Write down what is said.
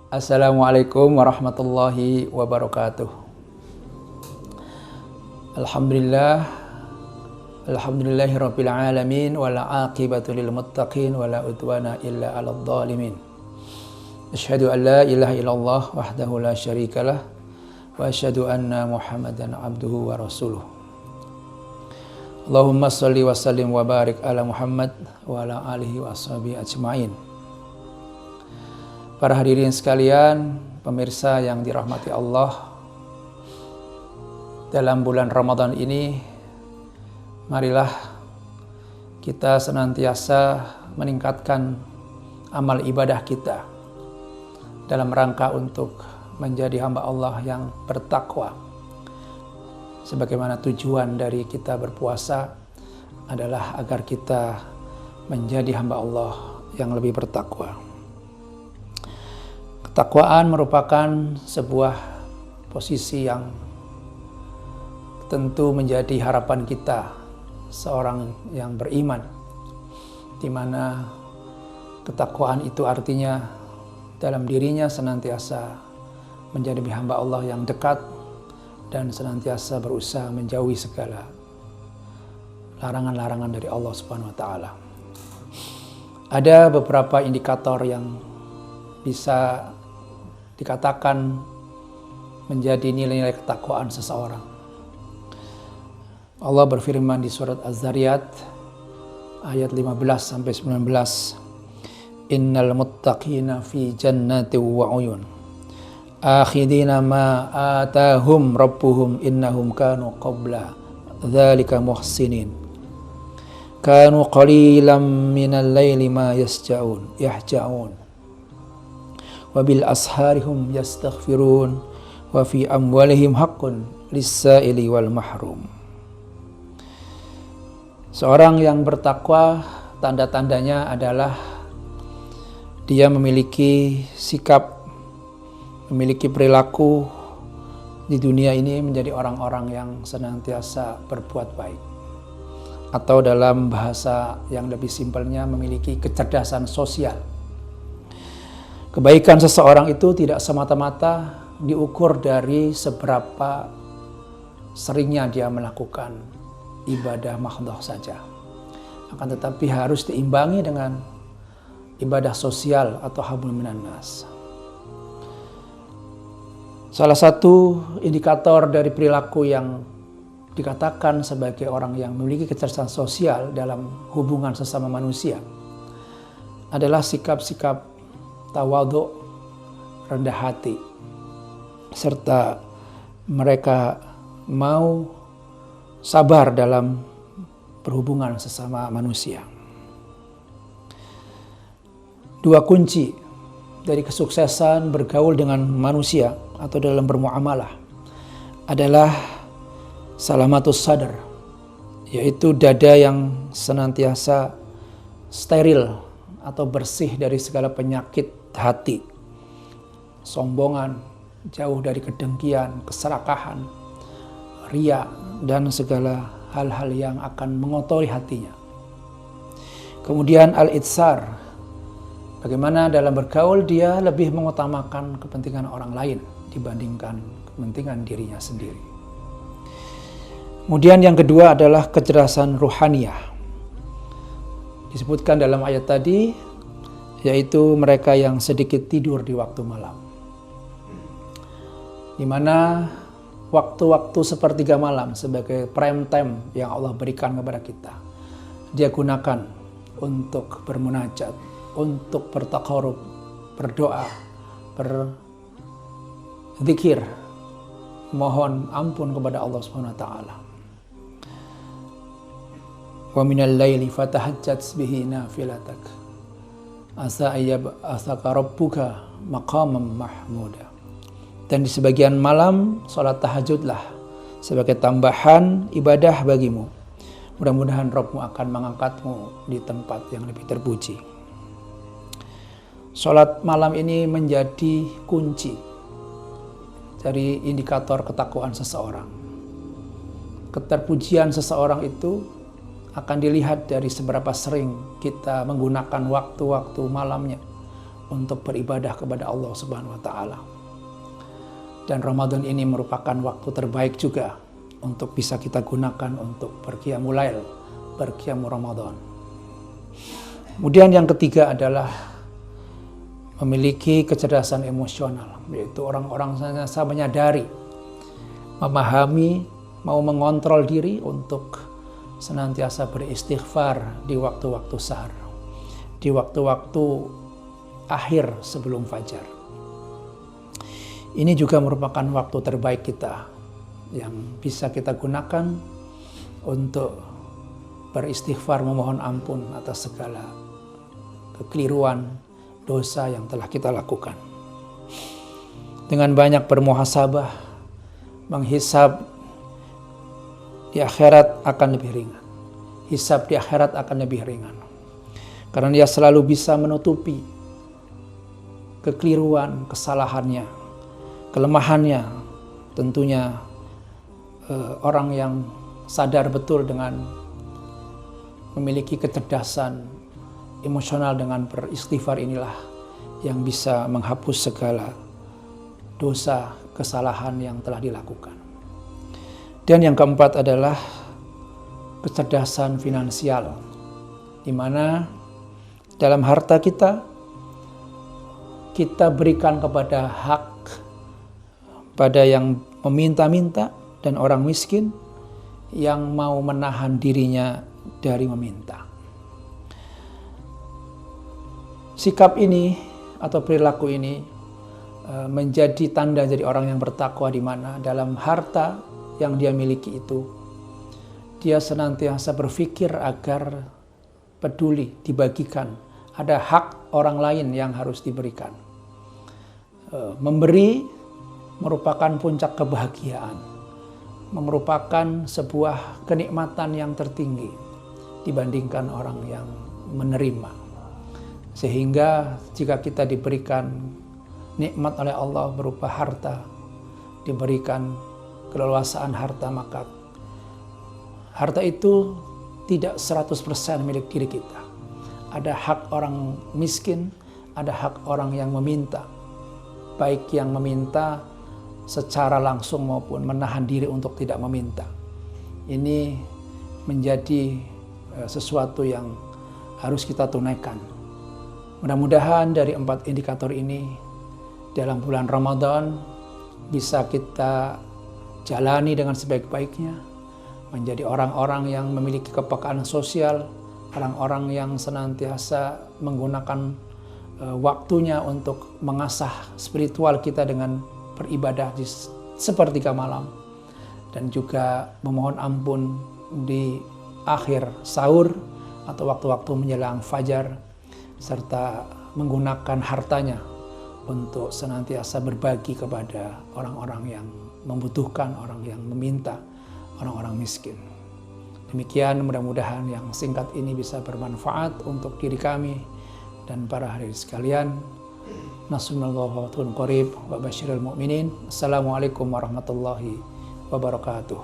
Assalamualaikum warahmatullahi wabarakatuh. Alhamdulillahirabbil alamin wala aqibatu lil muttaqin wala udwana illa 'alal zalimin. Asyhadu an la ilaha illallah wahdahu la syarikalah wa asyhadu anna Muhammadan abduhu wa rasuluh. Allahumma shalli wa sallim wa barik ala Muhammad wa ala alihi wa ashabihi ajmain. Para hadirin sekalian, pemirsa yang dirahmati Allah, dalam bulan Ramadan ini, marilah kita senantiasa meningkatkan amal ibadah kita dalam rangka untuk menjadi hamba Allah yang bertakwa. Sebagaimana tujuan dari kita berpuasa adalah agar kita menjadi hamba Allah yang lebih bertakwa. Ketakwaan merupakan sebuah posisi yang tentu menjadi harapan kita seorang yang beriman, di mana ketakwaan itu artinya dalam dirinya senantiasa menjadi hamba Allah yang dekat dan senantiasa berusaha menjauhi segala larangan-larangan dari Allah Subhanahu wa taala. Ada beberapa indikator yang bisa dikatakan menjadi nilai-nilai ketakwaan seseorang. Allah berfirman di surat Az-Zariyat ayat 15 sampai 19, Innal muttaqina fi jannati wa uyun akhidina ma atahum rabbuhum innahum kanu qabla dzalika muhsinin kanu qalilan minal laili ma yahja'un wabil asharihum yastaghfirun wa fi amwalihim haqqun lis-sa'ili wal mahrum. Seorang yang bertakwa, tanda-tandanya adalah dia memiliki sikap, memiliki perilaku di dunia ini menjadi orang-orang yang senantiasa berbuat baik, atau dalam bahasa yang lebih simpelnya memiliki kecerdasan sosial. Kebaikan seseorang itu tidak semata-mata diukur dari seberapa seringnya dia melakukan ibadah mahdhah saja. Akan tetapi harus diimbangi dengan ibadah sosial atau hablum minan nas. Salah satu indikator dari perilaku yang dikatakan sebagai orang yang memiliki kecerdasan sosial dalam hubungan sesama manusia adalah sikap-sikap tawadhu, rendah hati, serta mereka mau sabar dalam berhubungan sesama manusia. Dua kunci dari kesuksesan bergaul dengan manusia atau dalam bermuamalah adalah salamatus sadar, yaitu dada yang senantiasa steril atau bersih dari segala penyakit hati, sombongan, jauh dari kedengkian, keserakahan, riya, dan segala hal-hal yang akan mengotori hatinya. Kemudian al-itsar, bagaimana dalam bergaul dia lebih mengutamakan kepentingan orang lain dibandingkan kepentingan dirinya sendiri. Kemudian yang kedua adalah kecerdasan ruhaniyah. Disebutkan dalam ayat tadi, yaitu mereka yang sedikit tidur di waktu malam, di mana waktu-waktu sepertiga malam sebagai prime time yang Allah berikan kepada kita, dia gunakan untuk bermunajat, untuk bertaqarrub, berdoa, berzikir, mohon ampun kepada Allah Subhanahu wa taala. Wa minal laili fatahajjat bihi nafilatak asa ayyab'atsaka rabbuka maqaman mahmuda. Dan di sebagian malam salat tahajudlah sebagai tambahan ibadah bagimu. Mudah-mudahan Rabbmu akan mengangkatmu di tempat yang lebih terpuji. Salat malam ini menjadi kunci dari indikator ketakwaan seseorang. Keterpujian seseorang itu akan dilihat dari seberapa sering kita menggunakan waktu-waktu malamnya untuk beribadah kepada Allah Subhanahu wa taala. Dan Ramadan ini merupakan waktu terbaik juga untuk bisa kita gunakan untuk berqiyamul lail, berqiyamul Ramadan. Kemudian yang ketiga adalah memiliki kecerdasan emosional, yaitu orang-orang senantiasa menyadari, memahami, mau mengontrol diri untuk senantiasa beristighfar di waktu-waktu sahar, di waktu-waktu akhir sebelum fajar. Ini juga merupakan waktu terbaik kita yang bisa kita gunakan untuk beristighfar, memohon ampun atas segala kekeliruan, dosa yang telah kita lakukan. Dengan banyak bermuhasabah, menghisab, di akhirat akan lebih ringan. Hisab di akhirat akan lebih ringan. Karena dia selalu bisa menutupi kekeliruan, kesalahannya, kelemahannya. Tentunya orang yang sadar betul dengan memiliki kecerdasan emosional dengan beristighfar inilah yang bisa menghapus segala dosa, kesalahan yang telah dilakukan. Dan yang keempat adalah kecerdasan finansial, di mana dalam harta kita berikan kepada hak pada yang meminta-minta dan orang miskin yang mau menahan dirinya dari meminta. Sikap ini atau perilaku ini menjadi tanda jadi orang yang bertakwa, di mana dalam harta yang dia miliki itu dia senantiasa berpikir agar peduli, dibagikan. Ada hak orang lain yang harus diberikan. Memberi merupakan puncak kebahagiaan, merupakan sebuah kenikmatan yang tertinggi dibandingkan orang yang menerima. Sehingga jika kita diberikan nikmat oleh Allah berupa harta, diberikan keleluasaan harta, maka harta itu tidak 100% milik diri kita. Ada hak orang miskin, ada hak orang yang meminta. Baik yang meminta secara langsung maupun menahan diri untuk tidak meminta. Ini menjadi sesuatu yang harus kita tunaikan. Mudah-mudahan dari 4 indikator ini dalam bulan Ramadan bisa kita jalani dengan sebaik-baiknya, menjadi orang-orang yang memiliki kepekaan sosial, orang-orang yang senantiasa menggunakan waktunya untuk mengasah spiritual kita dengan beribadah di sepertiga malam, dan juga memohon ampun di akhir sahur atau waktu-waktu menjelang fajar, serta menggunakan hartanya untuk senantiasa berbagi kepada orang-orang yang membutuhkan, orang yang meminta, orang-orang miskin. Demikian, mudah-mudahan yang singkat ini bisa bermanfaat untuk diri kami dan para hadirin sekalian. Nasrullah qarib wa basyiril mu'minin. Assalamualaikum warahmatullahi wabarakatuh.